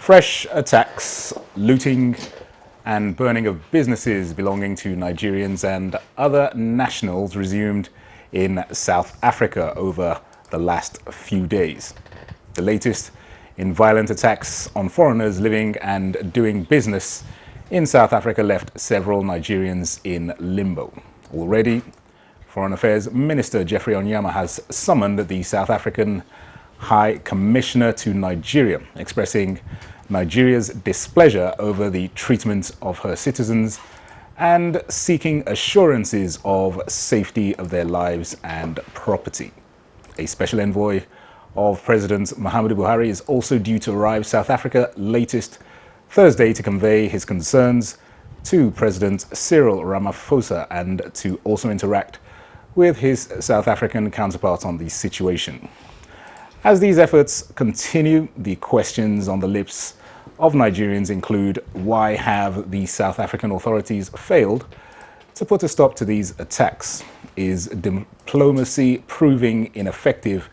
Fresh attacks, looting and burning of businesses belonging to Nigerians and other nationals resumed in South Africa over the last few days. The latest in violent attacks on foreigners living and doing business in South Africa left several Nigerians in limbo. Already, Foreign Affairs Minister Jeffrey Onyama has summoned the South African High Commissioner to Nigeria, expressing Nigeria's displeasure over the treatment of her citizens and seeking assurances of safety of their lives and property. A special envoy of President Muhammadu Buhari is also due to arrive South Africa latest Thursday to convey his concerns to President Cyril Ramaphosa and to also interact with his South African counterpart on the situation. As these efforts continue, the questions on the lips of Nigerians include: why have the South African authorities failed to put a stop to these attacks? Is diplomacy proving ineffective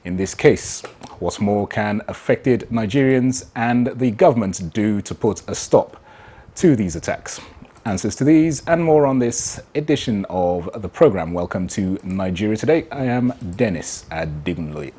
in this case? What more can affected Nigerians and the government do to put a stop to these attacks? Answers to these and more on this edition of the program. Welcome to Nigeria Today. I am Dennis Adigunloye.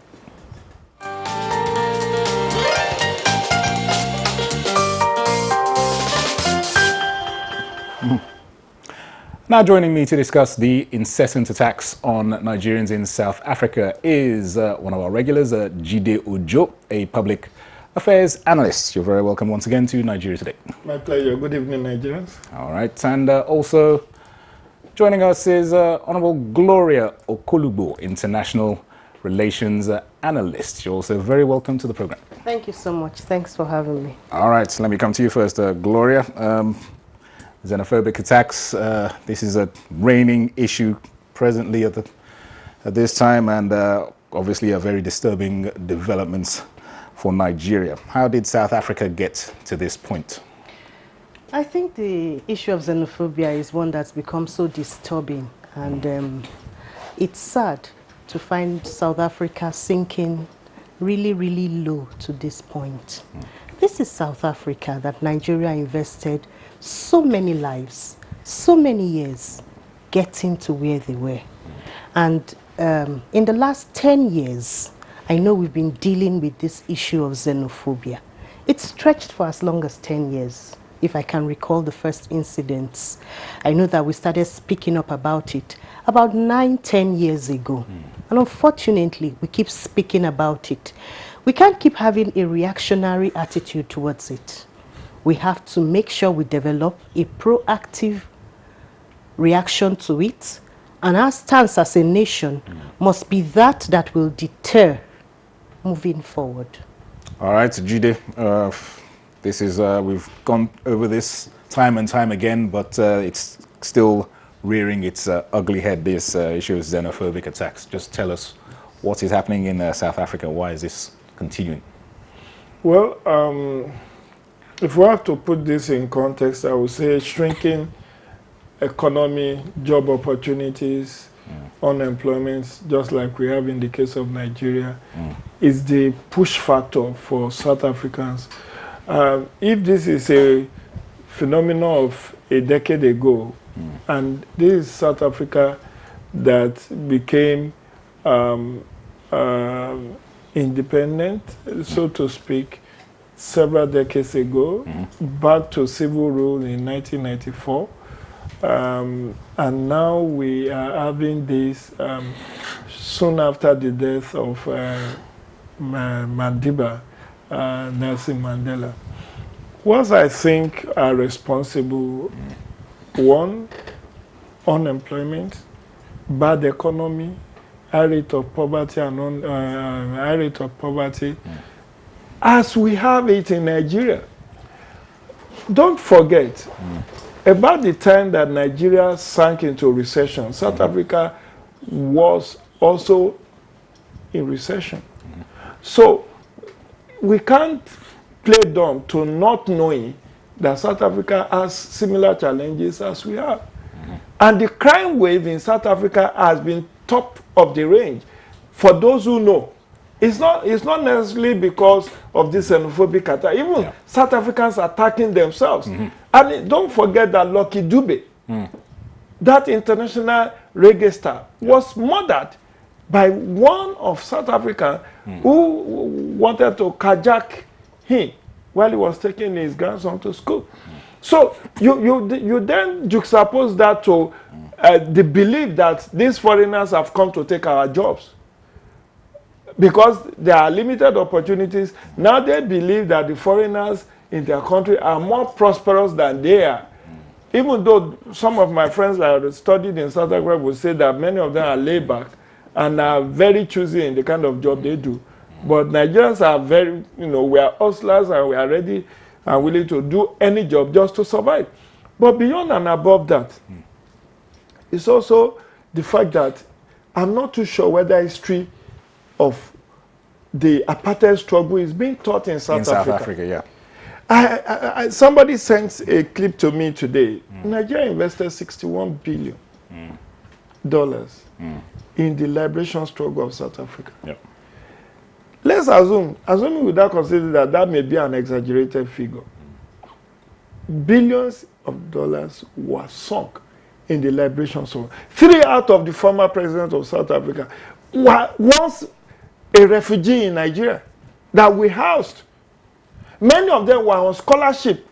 Now joining me to discuss the incessant attacks on Nigerians in South Africa is one of our regulars, Jide Ojo, a public affairs analyst. You're very welcome once again to Nigeria Today. My pleasure. Good evening, Nigerians. All right. And also joining us is Honorable Gloria Okolugbo, international relations analyst. You're also very welcome to the program. Thank you so much. Thanks for having me. All right. Let me come to you first, Gloria. Xenophobic attacks. This is a reigning issue presently at this time, and obviously a very disturbing developments for Nigeria. How did South Africa get to this point? I think the issue of xenophobia is one that's become so disturbing, and it's sad to find South Africa sinking really, really low to this point. This is South Africa that Nigeria invested so many lives, so many years getting to where they were. And in the last 10 years, I know we've been dealing with this issue of xenophobia. It stretched for as long as 10 years, if I can recall the first incidents. I know that we started speaking up about it about 9-10 years ago. And unfortunately, we keep speaking about it. We can't keep having a reactionary attitude towards it. We have to make sure we develop a proactive reaction to it, and our stance as a nation must be that will deter moving forward. All right, Jide, this is we've gone over this time and time again, but it's still rearing its ugly head, this issue of xenophobic attacks. Just tell us what is happening in South Africa. Why is this continuing? Well, if we have to put this in context, I would say shrinking economy, job opportunities, unemployment, just like we have in the case of Nigeria, is the push factor for South Africans. If this is a phenomenon of a decade ago, and this is South Africa that became independent, so to speak, several decades ago, back to civil rule in 1994. And now we are having this soon after the death of Madiba, Nelson Mandela. What I think are responsible: one, unemployment, bad economy, high rate of poverty, and high rate of poverty, as we have it in Nigeria. Don't forget, about the time that Nigeria sank into recession, South Africa was also in recession. So we can't play dumb to not knowing that South Africa has similar challenges as we have. And the crime wave in South Africa has been top of the range. For those who know, It's not necessarily because of this xenophobic attack. Even South Africans attacking themselves. And don't forget that Lucky Dube, that international reggae star, was murdered by one of South Africa who wanted to carjack him while he was taking his grandson to school. So you then juxtapose that to the belief that these foreigners have come to take our jobs. Because there are limited opportunities, now they believe that the foreigners in their country are more prosperous than they are. Even though some of my friends that have studied in South Africa would say that many of them are laid back and are very choosy in the kind of job they do. But Nigerians are very, we are hustlers and we are ready and willing to do any job just to survive. But beyond and above that, it's also the fact that I'm not too sure whether history of the apartheid struggle is being taught in South Africa. Somebody sent a clip to me today. Nigeria invested $61 billion in the liberation struggle of South Africa. Let's assuming without considering that may be an exaggerated figure, billions of dollars were sunk in the liberation struggle. 3 out of the former presidents of South Africa were once a refugee in Nigeria that we housed. Many of them were on scholarship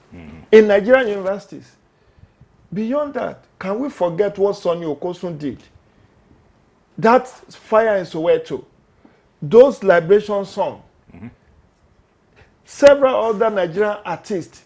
in Nigerian universities. Beyond that, can we forget what Sonny Okosun did? That fire in Soweto, those liberation songs, several other Nigerian artists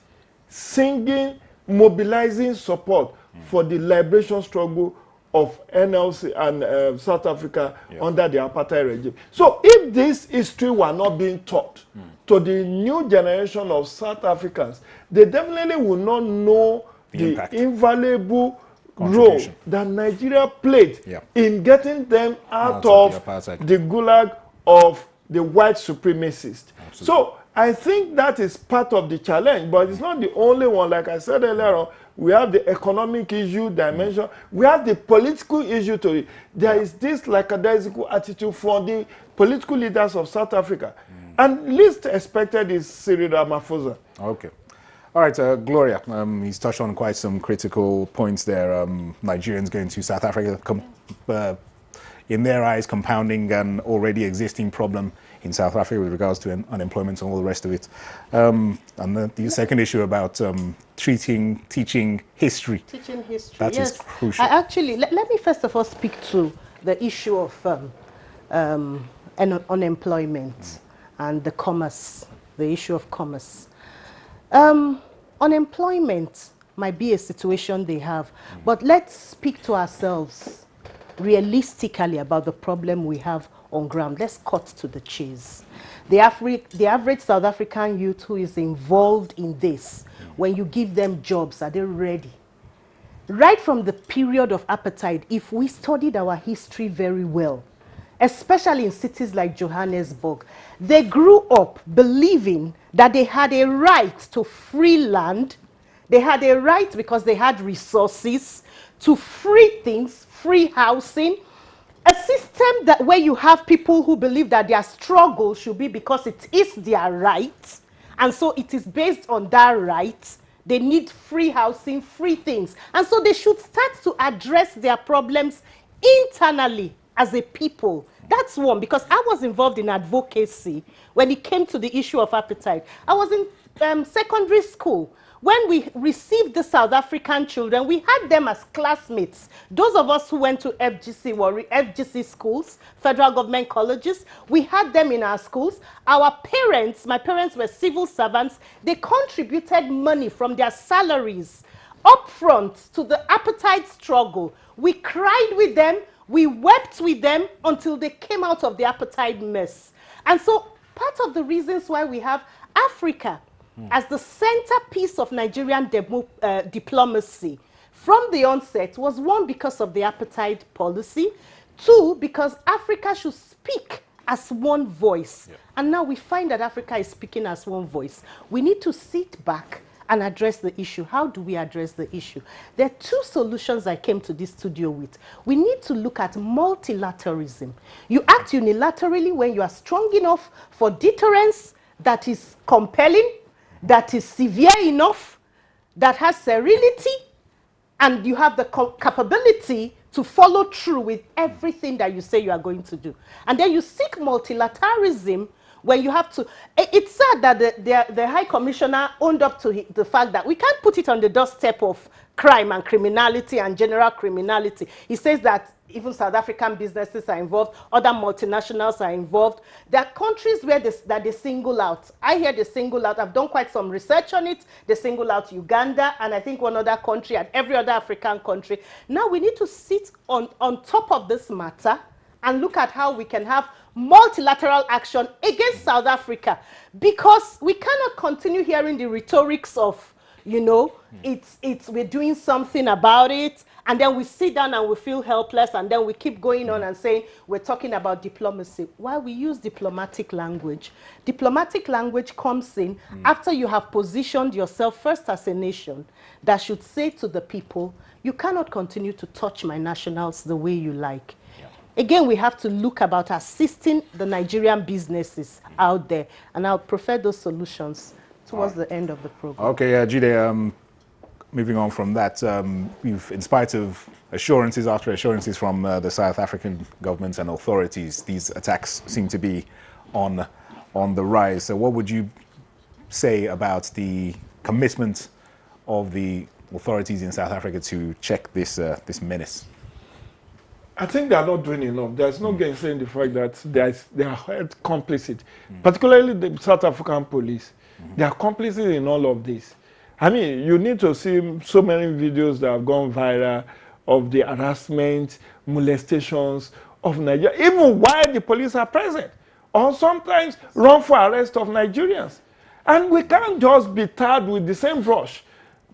singing, mobilizing support for the liberation struggle of NLC and South Africa under the apartheid regime. So if this history were not being taught to the new generation of South Africans, they definitely will not know the invaluable role that Nigeria played in getting them out of the gulag of the white supremacists. Absolutely. So I think that is part of the challenge, but it's not the only one. Like I said earlier on, we have the economic issue dimension. We have the political issue to it. There is this lackadaisical attitude for the political leaders of South Africa. And least expected is Cyril Ramaphosa. Okay. All right, Gloria, he's touched on quite some critical points there. Nigerians going to South Africa, in their eyes, compounding an already existing problem in South Africa with regards to unemployment and all the rest of it. And the second issue about teaching history. Teaching history, that is crucial. Actually, let me first of all speak to the issue of unemployment and the commerce, the issue of commerce. Unemployment might be a situation they have, but let's speak to ourselves realistically about the problem we have on ground. Let's cut to the chase. The average South African youth who is involved in this, when you give them jobs, are they ready? Right from the period of apartheid, if we studied our history very well, especially in cities like Johannesburg, they grew up believing that they had a right to free land. They had a right because they had resources to free things, free housing, a system that where you have people who believe that their struggle should be because it is their right, and so it is based on that right. They need free housing, free things, and so they should start to address their problems internally as a people. That's one, because I was involved in advocacy when it came to the issue of apartheid. I was in secondary school. When we received the South African children, we had them as classmates. Those of us who went to FGC schools, federal government colleges, we had them in our schools. Our parents, my parents were civil servants, they contributed money from their salaries up front to the apartheid struggle. We cried with them, we wept with them until they came out of the apartheid mess. And so part of the reasons why we have Africa as the centerpiece of Nigerian diplomacy from the onset was, one, because of the apartheid policy, two, because Africa should speak as one voice. And now we find that Africa is speaking as one voice. We need to sit back and address the issue. How do we address the issue? There are two solutions I came to this studio with. We need to look at multilateralism. You act unilaterally when you are strong enough for deterrence that is compelling, that is severe enough, that has serenity, and you have the capability to follow through with everything that you say you are going to do. And then you seek multilateralism when you have to. It's sad that the High Commissioner owned up to the fact that we can't put it on the doorstep of crime and criminality and general criminality. He says that even South African businesses are involved, other multinationals are involved. There are countries where that they single out. I hear they single out. I've done quite some research on it. They single out Uganda and I think one other country and every other African country. Now we need to sit on top of this matter and look at how we can have multilateral action against South Africa, because we cannot continue hearing the rhetorics of, you know, we're doing something about it, and then we sit down and we feel helpless, and then we keep going on and saying we're talking about diplomacy. While we use diplomatic language comes in after you have positioned yourself first as a nation that should say to the people, you cannot continue to touch my nationals the way you like. Again, we have to look about assisting the Nigerian businesses out there, and I'll prefer those solutions towards the end of the program. Okay, Jide, moving on from that, in spite of assurances after assurances from the South African government and authorities, these attacks seem to be on the rise. So what would you say about the commitment of the authorities in South Africa to check this menace? I think they are not doing enough. There's no gainsaying the fact that they are held complicit, particularly the South African police. They are complicit in all of this. I mean, you need to see so many videos that have gone viral of the harassment, molestations of Nigeria, even while the police are present, or sometimes wrongful arrest of Nigerians. And we can't just be tarred with the same brush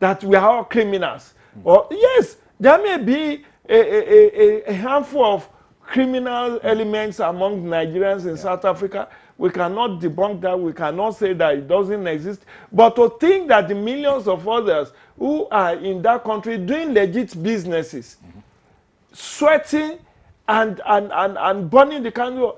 that we are all criminals. Or yes, there may be a handful of criminal elements among Nigerians in South Africa. We cannot debunk that. We cannot say that it doesn't exist. But to think that the millions of others who are in that country doing legit businesses, sweating and burning the country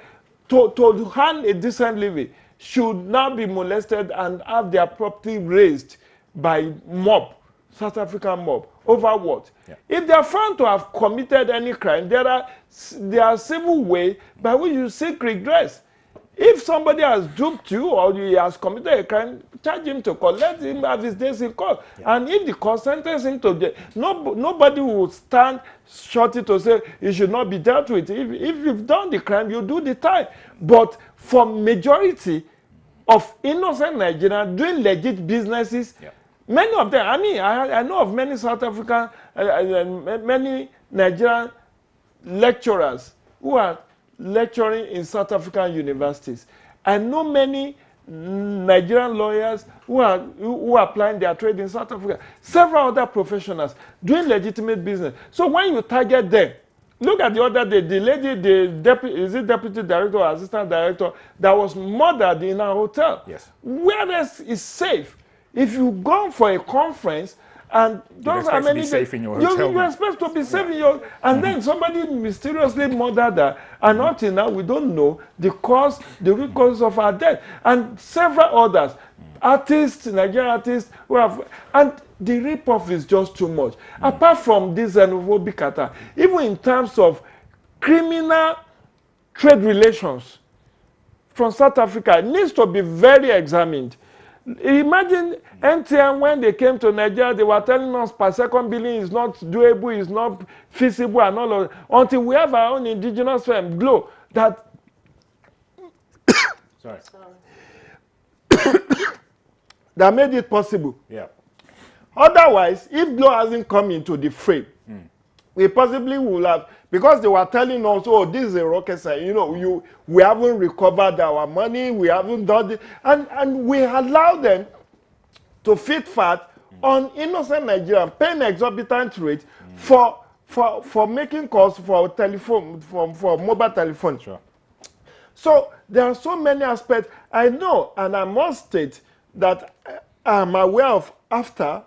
to earn a decent living, should now be molested and have their property raised by mob, South African mob, over what? If they are found to have committed any crime, there are civil ways by which you seek redress. If somebody has duped you or he has committed a crime, charge him to court, let him have his days in court. And if the court sentence him to jail, nobody will stand shorty to say he should not be dealt with. If you've done the crime, you do the time. But for majority of innocent Nigerians doing legit businesses, many of them, I mean, I know of many South African, many Nigerian lecturers who are lecturing in South African universities. I know many Nigerian lawyers who are applying their trade in South Africa. Several other professionals doing legitimate business. So when you target them, look at the other day, the lady, deputy director or assistant director that was murdered in a hotel. Yes. Where else is safe? If you go for a conference and those are many safe in your hotel. You're supposed to be safe in your, and then somebody mysteriously murdered her, and until now we don't know the root cause of her death, and several others, artists, Nigerian artists who have, and the rip-off is just too much. Apart from this xenophobic attack, even in terms of criminal trade relations from South Africa, it needs to be very examined. Imagine NTM when they came to Nigeria, they were telling us per second billing is not doable, is not feasible, and all of that, until we have our own indigenous firm, GLOW, that that made it possible. Otherwise, if GLOW hasn't come into the frame, we possibly will have, because they were telling us, oh, this is a rocket science, you know, we haven't recovered our money, we haven't done it, and we allow them to feed fat on innocent Nigerians, paying exorbitant rate for making calls for telephone, for mobile telephone. So there are so many aspects. I know, and I must state that I'm aware of after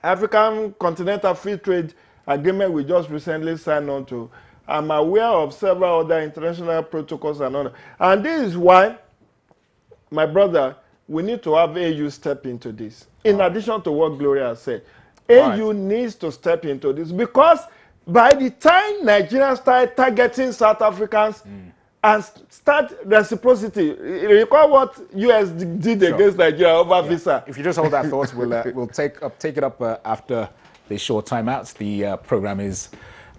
African Continental Free Trade Agreement we just recently signed on to. I'm aware of several other international protocols and all. And this is why, my brother, we need to have AU step into this. In addition to what Gloria said, AU needs to step into this because by the time Nigerians start targeting South Africans and start reciprocity, recall what US did against Nigeria over visa. If you just hold that thought, we'll take it up after this short timeout. The program is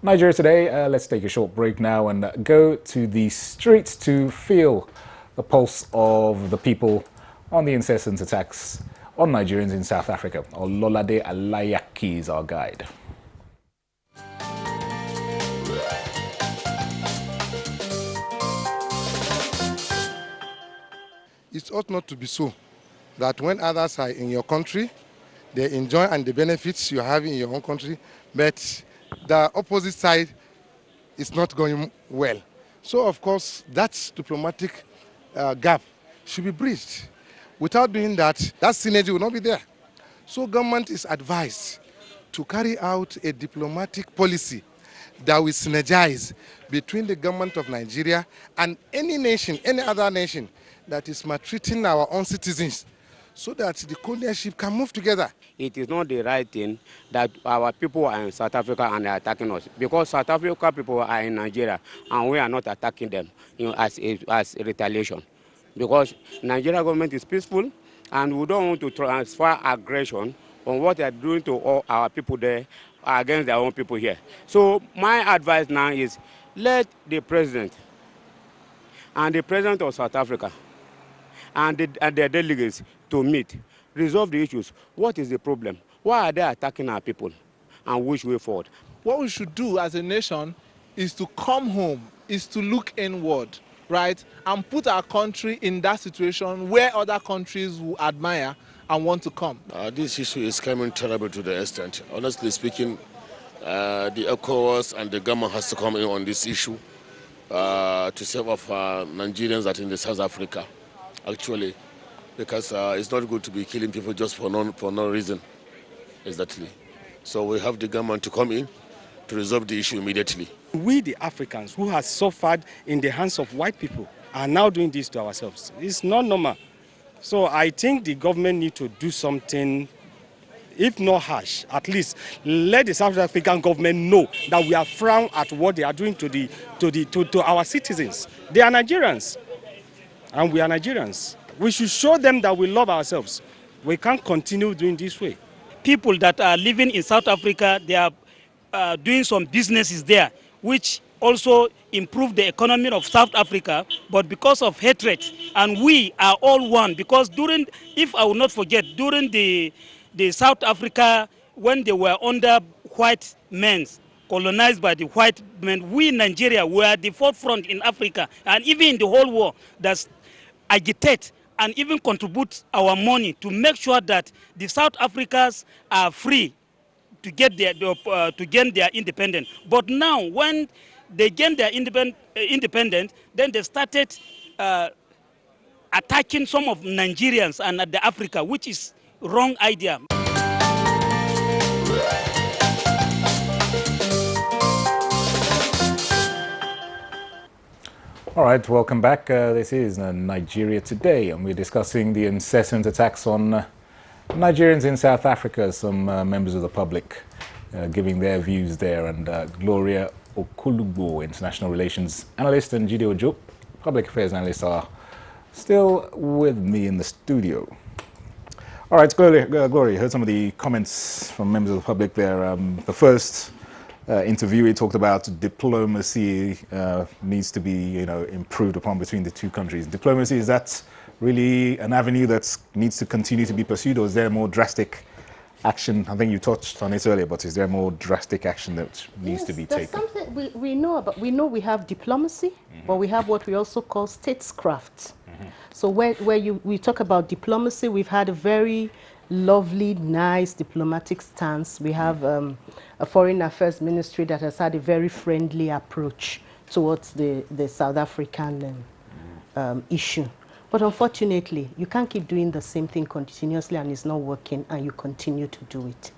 Nigeria Today. Let's take a short break now and go to the streets to feel the pulse of the people on the incessant attacks on Nigerians in South Africa. Ololade Alayaki is our guide. It ought not to be so that when others are in your country, they enjoy and the benefits you have in your own country, but the opposite side is not going well. So, of course, that diplomatic gap should be bridged. Without doing that, that synergy will not be there. So government is advised to carry out a diplomatic policy that will synergize between the government of Nigeria and any nation, any other nation that is maltreating our own citizens, so that the colonialship can move together. It is not the right thing that our people are in South Africa and they are attacking us, because South Africa people are in Nigeria and we are not attacking them, as a retaliation. Because Nigeria government is peaceful and we don't want to transfer aggression on what they are doing to all our people there against their own people here. So my advice now is let the president and the president of South Africa and their delegates to meet, resolve the issues. What is the problem? Why are they attacking our people? And which way forward? What we should do as a nation is to come home, is to look inward, right? And put our country in that situation where other countries will admire and want to come. This issue is coming terrible to the extent. Honestly speaking, the ECOWAS and the government has to come in on this issue to save off Nigerians that are in the South Africa. Actually, because it's not good to be killing people just for no reason, exactly. So we have the government to come in to resolve the issue immediately. We, the Africans, who have suffered in the hands of white people, are now doing this to ourselves. It's not normal. So I think the government need to do something, if not harsh, at least let the South African government know that we are frown at what they are doing to our citizens. They are Nigerians. And we are Nigerians. We should show them that we love ourselves. We can't continue doing this way. People that are living in South Africa, they are doing some businesses there, which also improve the economy of South Africa, but because of hatred, and we are all one, because if I will not forget, during the South Africa, when they were under white men, colonized by the white men, we in Nigeria were at the forefront in Africa, and even in the whole world, that agitate and even contribute our money to make sure that the South Africans are free to get to gain their independence. But now, when they gain their independence, then they started attacking some of Nigerians and the Africa, which is wrong idea. All right, welcome back. This is Nigeria Today, and we're discussing the incessant attacks on Nigerians in South Africa. Some members of the public giving their views there, and Gloria Okulugbo, international relations analyst, and Jide Ojo, public affairs analyst, are still with me in the studio. All right, Gloria, heard some of the comments from members of the public there. The first interviewee talked about diplomacy needs to be, improved upon between the two countries. Diplomacy, is that really an avenue that needs to continue to be pursued, or is there more drastic action? I think you touched on it earlier, but is there more drastic action that needs to be taken? Something we know about. We know we have diplomacy, but we have what we also call statescraft. So where we talk about diplomacy, we've had a very lovely, nice diplomatic stance. We have a foreign affairs ministry that has had a very friendly approach towards the South African issue. But unfortunately, you can't keep doing the same thing continuously and it's not working and you continue to do it.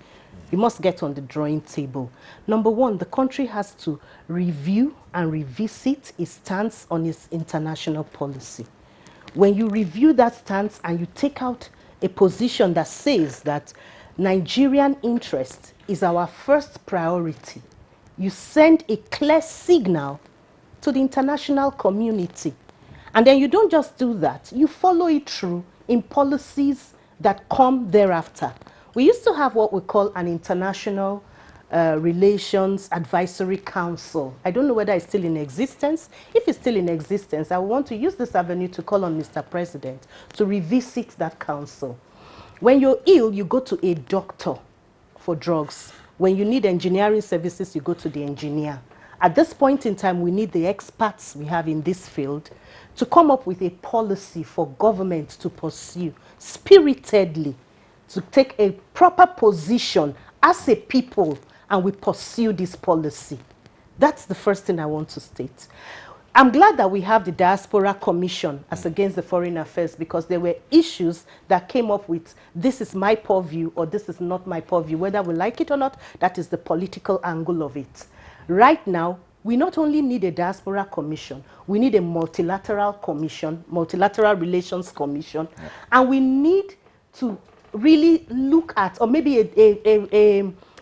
You must get on the drawing table. Number one, the country has to review and revisit its stance on its international policy. When you review that stance and you take out a position that says that Nigerian interest is our first priority, you send a clear signal to the international community. And then you don't just do that, you follow it through in policies that come thereafter. We used to have what we call an international Relations Advisory Council. I don't know whether it's still in existence. If it's still in existence, I want to use this avenue to call on Mr. President to revisit that council. When you're ill, you go to a doctor for drugs. When you need engineering services, you go to the engineer. At this point in time, we need the experts we have in this field to come up with a policy for government to pursue spiritedly, to take a proper position as a people, and we pursue this policy. That's the first thing I want to state. I'm glad that we have the Diaspora Commission as against the Foreign Affairs, because there were issues that came up with this is my purview or this is not my purview. Whether we like it or not, that is the political angle of it. Right now, we not only need a Diaspora Commission, we need a multilateral commission, multilateral relations commission, and we need to really look at, or maybe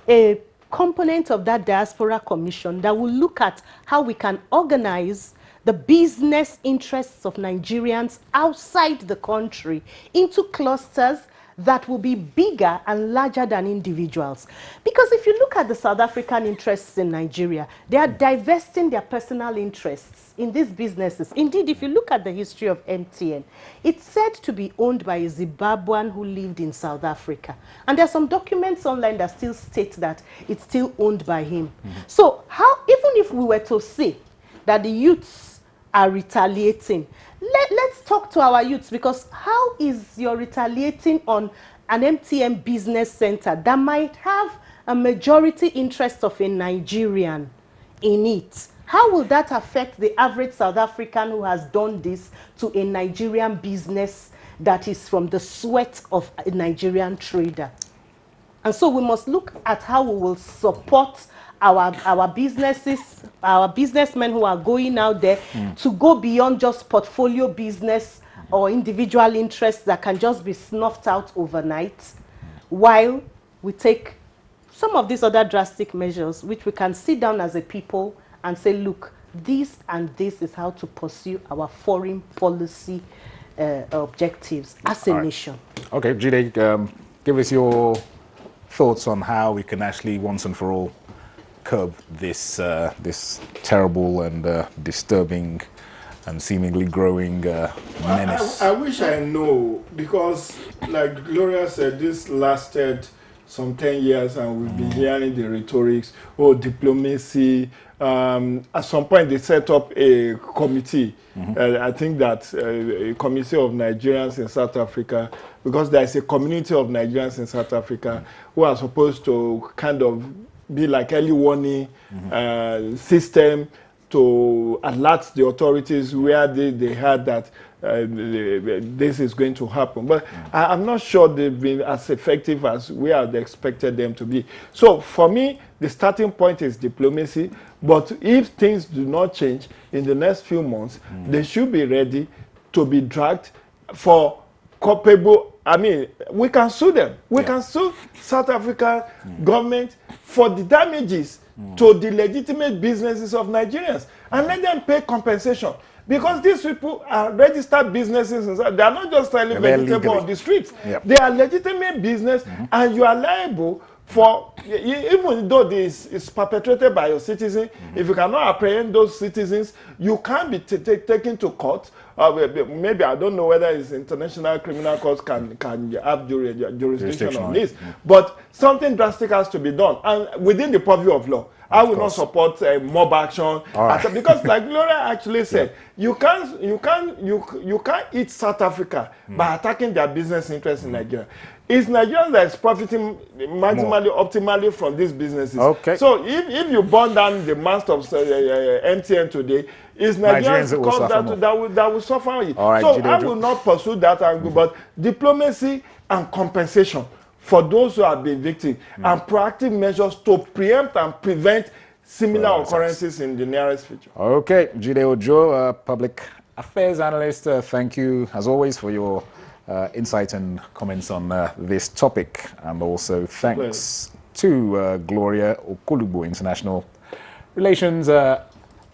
a component of that Diaspora Commission that will look at how we can organize the business interests of Nigerians outside the country into clusters that will be bigger and larger than individuals. Because if you look at the South African interests in Nigeria, they are divesting their personal interests in these businesses. Indeed, if you look at the history of MTN, it's said to be owned by a Zimbabwean who lived in South Africa. And there are some documents online that still state that it's still owned by him. So how, even if we were to say that the youths are retaliating, let's talk to our youths, because how is your retaliating on an MTN business center that might have a majority interest of a Nigerian in it? How will that affect the average South African who has done this to a Nigerian business that is from the sweat of a Nigerian trader? And so we must look at how we will support our businesses, our businessmen who are going out there to go beyond just portfolio business or individual interests that can just be snuffed out overnight, while we take some of these other drastic measures, which we can sit down as a people and say, look, this and this is how to pursue our foreign policy objectives as a nation. Okay, Jide, give us your thoughts on how we can actually once and for all curb this this terrible and disturbing and seemingly growing menace. I wish I know, because like Gloria said, this lasted some 10 years and we've been hearing the rhetorics, oh, diplomacy. At some point they set up a committee. I think that a committee of Nigerians in South Africa, because there is a community of Nigerians in South Africa who are supposed to kind of be like early warning system to alert the authorities where they heard that this is going to happen. But I'm not sure they've been as effective as we had expected them to be. So for me, the starting point is diplomacy. But if things do not change in the next few months, they should be ready to be dragged for culpable. I mean, we can sue them. We can sue South African government for the damages to the legitimate businesses of Nigerians and let them pay compensation. Because these people are registered businesses. They are not just selling vegetables on the streets. They are legitimate business, and you are liable for, even though this is perpetrated by your citizen, if you cannot apprehend those citizens, you can be taken to court. Maybe, I don't know whether it's international criminal courts can have jurisdiction on this. But something drastic has to be done, and within the purview of law. I will not support mob action, because like Gloria actually said, you can't eat South Africa by attacking their business interests in Nigeria. It's Nigerians that is profiting maximally, optimally from these businesses. So if you burn down the mast of MTN today, It's Nigerians Nigerians that will suffer more. that will suffer. All right, So Jide I Ojo. will not pursue that angle, but diplomacy and compensation for those who have been victims and proactive measures to preempt and prevent similar Further occurrences in the nearest future. Okay, Jide Ojo, public affairs analyst, thank you as always for your insight and comments on this topic. And also thanks to Gloria Okulubo, international relations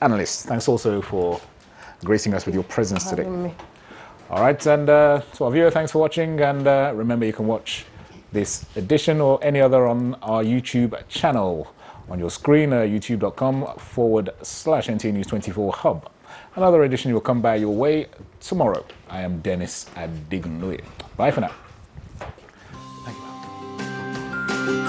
analyst. Thanks also for gracing us with your presence today. All right, and to our viewer, thanks for watching. And remember, you can watch this edition or any other on our YouTube channel. On your screen, youtube.com/NTA News 24 Hub. Another edition will come by your way tomorrow. I am Dennis Adignoye. Bye for now. Thank you.